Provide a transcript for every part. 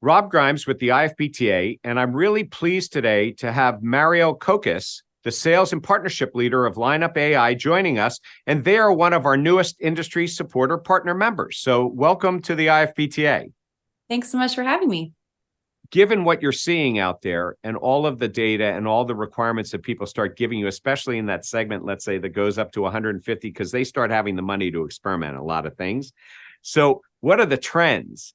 Rob Grimes with the IFPTA, and I'm really pleased today to have Mario Kokis, the sales and partnership leader of Lineup.ai, joining us, and they are one of our newest industry supporter partner members. So welcome to the IFPTA. Thanks so much for having me. Given what you're seeing out there and all of the data and all the requirements that people start giving you, especially in that segment, let's say, that goes up to 150, because they start having the money to experiment a lot of things. So what are the trends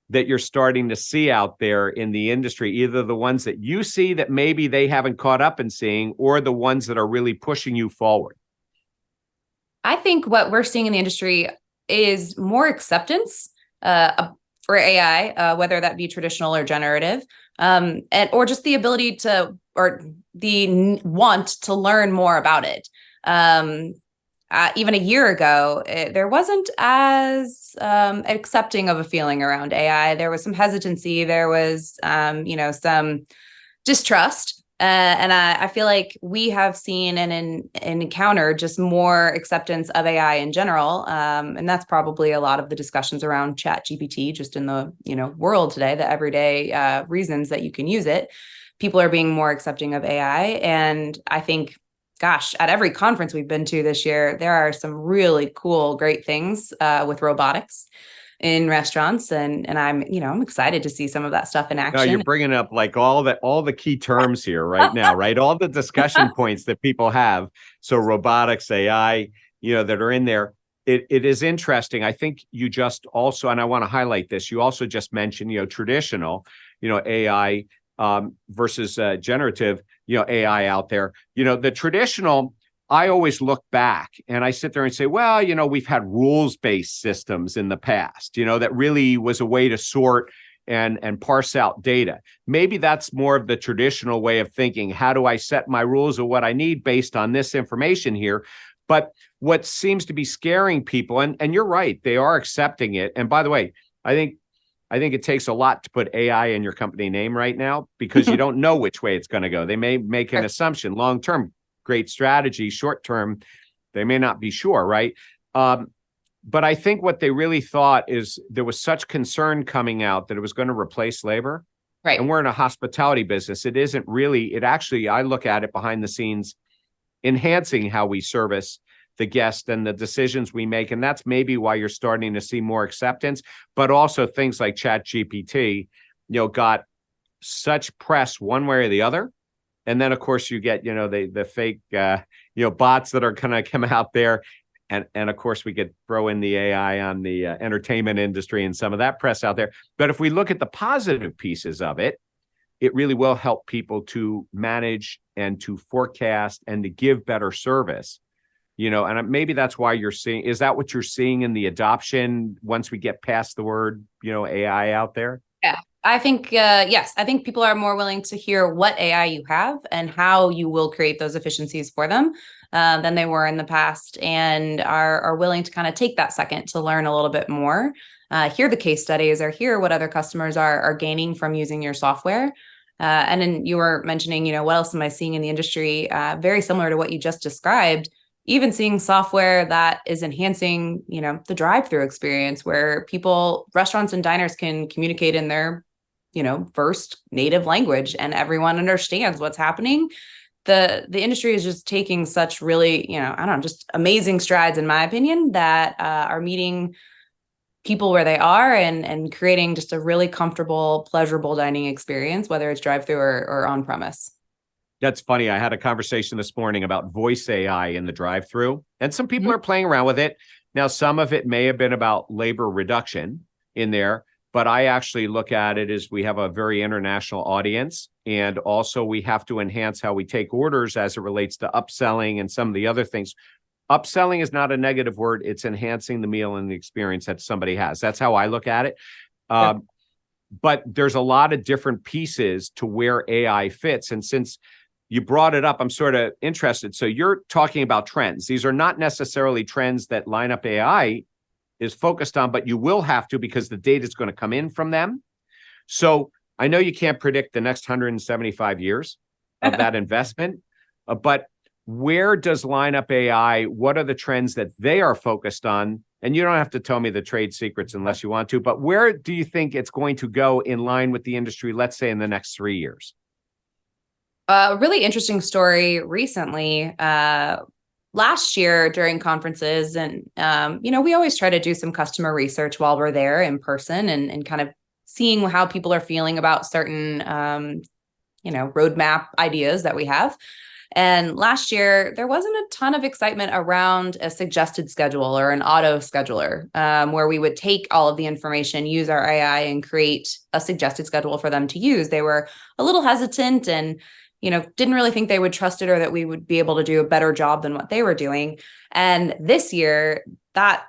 that you're starting to see out there in the industry, either the ones that you see that maybe they haven't caught up in seeing, or the ones that are really pushing you forward? I think what we're seeing in the industry is more acceptance for AI, whether that be traditional or generative, or just the ability to, or the want to learn more about it. Even a year ago, there wasn't as accepting of a feeling around AI. There was some hesitancy. There was, some distrust. And I feel like we have seen and encountered just more acceptance of AI in general. And that's probably a lot of the discussions around ChatGPT, just in the world today, the everyday reasons that you can use it. People are being more accepting of AI. And I think, gosh, at every conference we've been to this year, there are some really cool, great things with robotics in restaurants, and I'm excited to see some of that stuff in action. No, you're bringing up like all the key terms here right now, right? All the discussion points that people have. So robotics, AI, that are in there. It is interesting. I think you just also, and I want to highlight this, you also just mentioned, traditional, AI versus generative, AI out there. The traditional, I always look back and I sit there and say, well, we've had rules-based systems in the past, that really was a way to sort and parse out data. Maybe that's more of the traditional way of thinking. How do I set my rules of what I need based on this information here? But what seems to be scaring people, and you're right, they are accepting it. And by the way, I think it takes a lot to put AI in your company name right now, because you don't know which way it's going to go. They may make an assumption. Long term, great strategy. Short term, they may not be sure, right? But I think what they really thought is there was such concern coming out that it was going to replace labor. Right. And we're in a hospitality business. It isn't really, it actually, I look at it behind the scenes, enhancing how we service the guest and the decisions we make. And that's maybe why you're starting to see more acceptance, but also things like ChatGPT, got such press one way or the other. And then of course you get, the fake, bots that are going to come out there. And of course we could throw in the AI on the entertainment industry and some of that press out there. But if we look at the positive pieces of it, it really will help people to manage and to forecast and to give better service. And maybe that's why you're seeing, is that what you're seeing in the adoption once we get past the word, AI out there? Yeah, I think, yes, I think people are more willing to hear what AI you have and how you will create those efficiencies for them than they were in the past, and are willing to kind of take that second to learn a little bit more, hear the case studies, or hear what other customers are gaining from using your software. And then you were mentioning, what else am I seeing in the industry? Very similar to what you just described. Even seeing software that is enhancing, the drive-through experience, where restaurants and diners can communicate in their, first native language, and everyone understands what's happening. The industry is just taking such really, just amazing strides, in my opinion, that are meeting people where they are and creating just a really comfortable, pleasurable dining experience, whether it's drive-through or on-premise. That's funny. I had a conversation this morning about voice AI in the drive-through, and some people are playing around with it. Now, some of it may have been about labor reduction in there, but I actually look at it as we have a very international audience, and also we have to enhance how we take orders as it relates to upselling and some of the other things. Upselling is not a negative word. It's enhancing the meal and the experience that somebody has. That's how I look at it. But there's a lot of different pieces to where AI fits. And since you brought it up, I'm sort of interested. So you're talking about trends. These are not necessarily trends that Lineup.ai is focused on, but you will have to, because the data is going to come in from them. So I know you can't predict the next 175 years of that investment, but where does Lineup.ai, what are the trends that they are focused on? and you don't have to tell me the trade secrets unless you want to, but where do you think it's going to go in line with the industry, let's say in the next 3 years? A really interesting story recently. Last year during conferences, and we always try to do some customer research while we're there in person, and kind of seeing how people are feeling about certain roadmap ideas that we have. And last year, there wasn't a ton of excitement around a suggested schedule or an auto scheduler, where we would take all of the information, use our AI, and create a suggested schedule for them to use. They were a little hesitant and didn't really think they would trust it or that we would be able to do a better job than what they were doing. And this year, that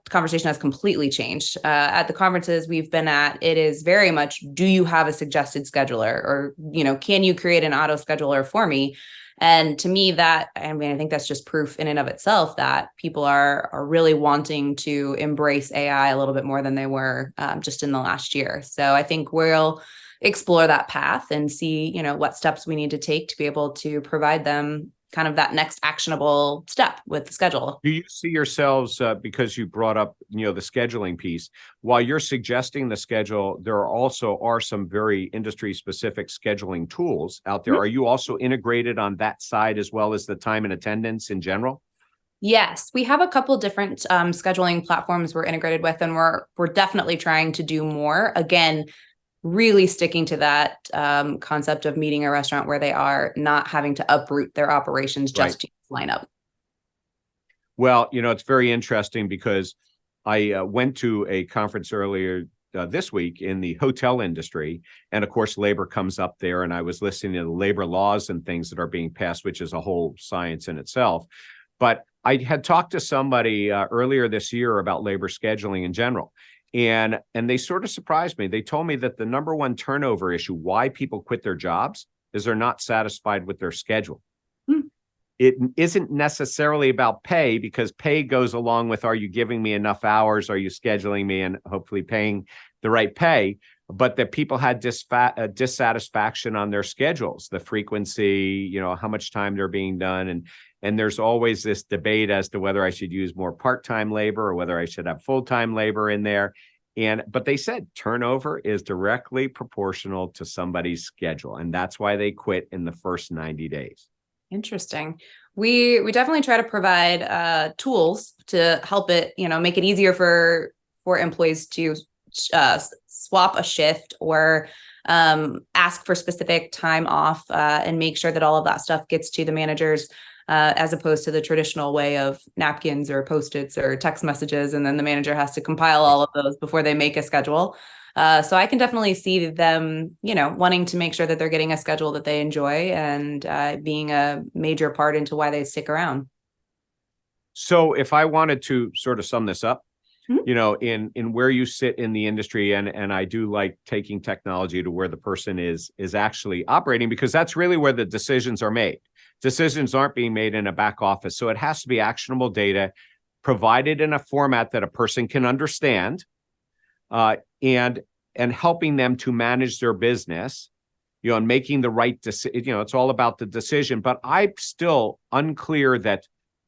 conversation has completely changed. At the conferences we've been at, it is very much, do you have a suggested scheduler? Or, can you create an auto scheduler for me? And to me, I think that's just proof in and of itself that people are really wanting to embrace AI a little bit more than they were just in the last year. So I think we'll explore that path and see, what steps we need to take to be able to provide them kind of that next actionable step with the schedule. Do you see yourselves, because you brought up, the scheduling piece, while you're suggesting the schedule, there also are some very industry specific scheduling tools out there. Mm-hmm. Are you also integrated on that side as well as the time and attendance in general? Yes, we have a couple different scheduling platforms we're integrated with, and we're definitely trying to do more. Again, really sticking to that concept of meeting a restaurant where they are, not having to uproot their operations just to line up. Well, it's very interesting because I went to a conference earlier this week in the hotel industry. And of course, labor comes up there. And I was listening to the labor laws and things that are being passed, which is a whole science in itself. But I had talked to somebody earlier this year about labor scheduling in general. And they sort of surprised me. They told me that the number one turnover issue, why people quit their jobs, is they're not satisfied with their schedule. It isn't necessarily about pay, because pay goes along with, are you giving me enough hours? Are you scheduling me and hopefully paying the right pay? But that people had dissatisfaction on their schedules, the frequency, how much time they're being done. And there's always this debate as to whether I should use more part-time labor or whether I should have full-time labor in there. But they said turnover is directly proportional to somebody's schedule. And that's why they quit in the first 90 days. Interesting. We definitely try to provide tools to help it, make it easier for employees to swap a shift or ask for specific time off and make sure that all of that stuff gets to the managers, as opposed to the traditional way of napkins or Post-its or text messages. And then the manager has to compile all of those before they make a schedule. So I can definitely see them, wanting to make sure that they're getting a schedule that they enjoy and being a major part into why they stick around. So if I wanted to sort of sum this up, in where you sit in the industry, and I do like taking technology to where the person is actually operating, because that's really where the decisions are made. Decisions aren't being made in a back office. So it has to be actionable data provided in a format that a person can understand, and helping them to manage their business, and making the right decision. It's all about the decision. But I'm still unclear that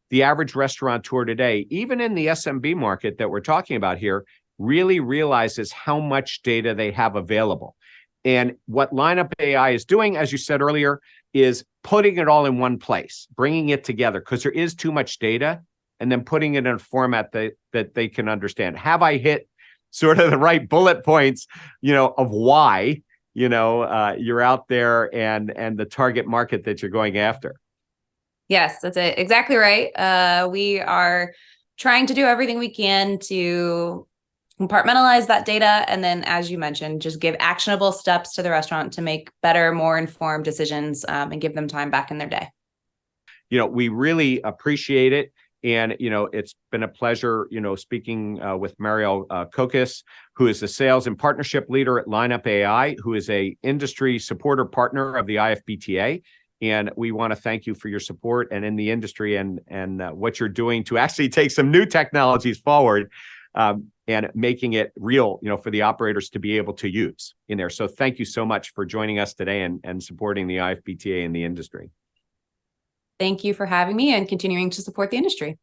the average restaurateur today, even in the SMB market that we're talking about here, really realizes how much data they have available. And what Lineup.ai is doing, as you said earlier, is putting it all in one place, bringing it together, because there is too much data, and then putting it in a format that they can understand. Have I hit sort of the right bullet points, of why, you're out there and the target market that you're going after? Yes, that's it. Exactly right. We are trying to do everything we can to compartmentalize that data. And then, as you mentioned, just give actionable steps to the restaurant to make better, more informed decisions, and give them time back in their day. We really appreciate it. And, it's been a pleasure, speaking with Mariel Kokis, who is the sales and partnership leader at Lineup.ai, who is a industry supporter partner of the IFBTA. And we want to thank you for your support and in the industry and what you're doing to actually take some new technologies forward, and making it real, for the operators to be able to use in there. So thank you so much for joining us today and supporting the IFBTA in the industry. Thank you for having me and continuing to support the industry.